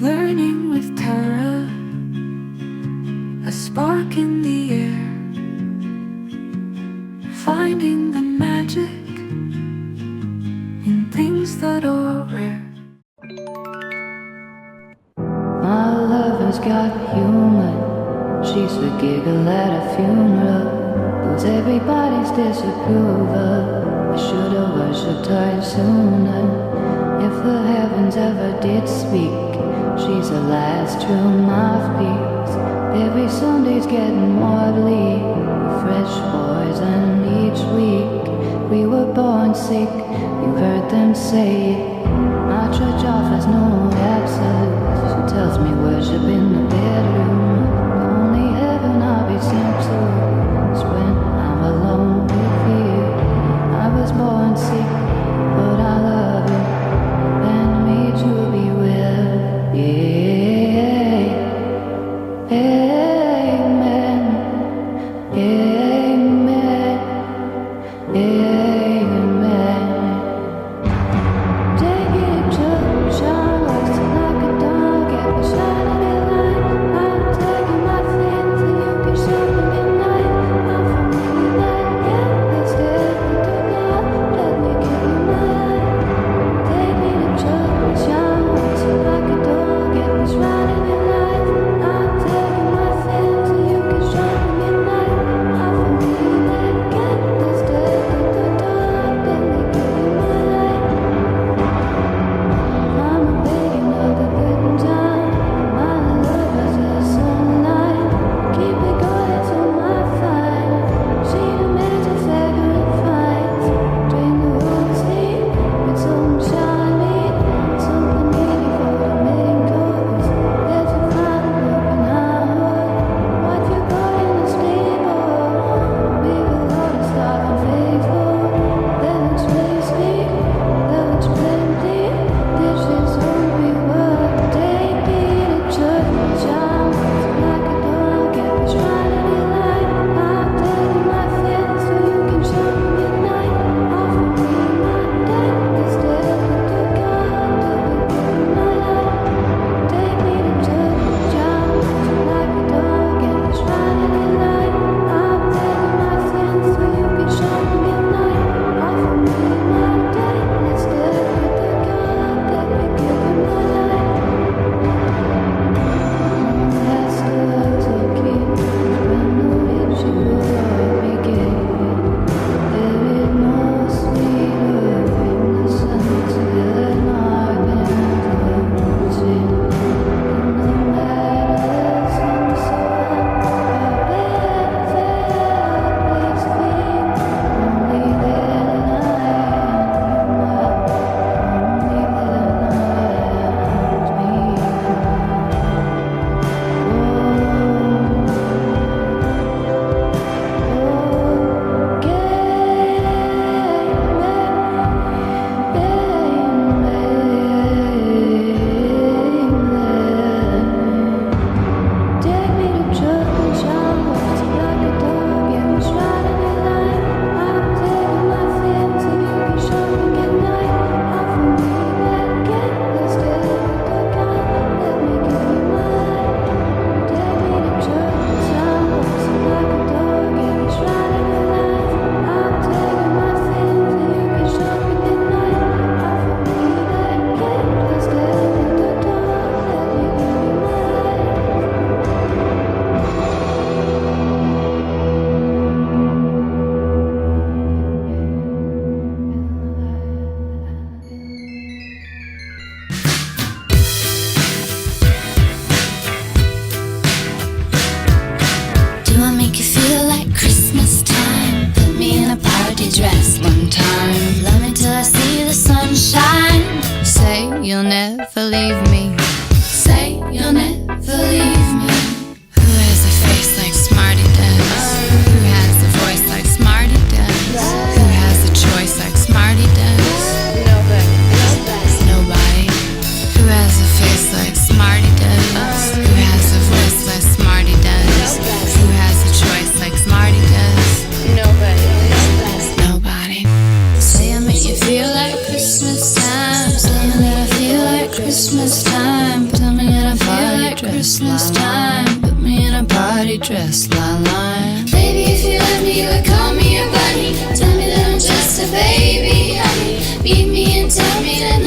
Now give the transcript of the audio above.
learning with terror, a spark in the air, finding the magic in things that are rare. My lover's got humor. She's the giggle at a funeral, who's everybody's disapproval. I should've worshipped her sooner. If the heavens ever did speak, she's the last true mouthpiece. Every Sunday's getting more bleak, fresh poison each week. We were born sick, you heard them say it. My church offers no absolutes. She tells me worship in the bedroom. The only heaven I'll be sent to is when I'm alone with you. I was born sick, but I love you and me to be well. Yeah, amen, amen, amen. Take it to showers like a dawn. Christmas time, put me in a party dress, line. Baby, if you love me, you would call me your buddy. Tell me that I'm just a baby, honey. Meet me and tell me that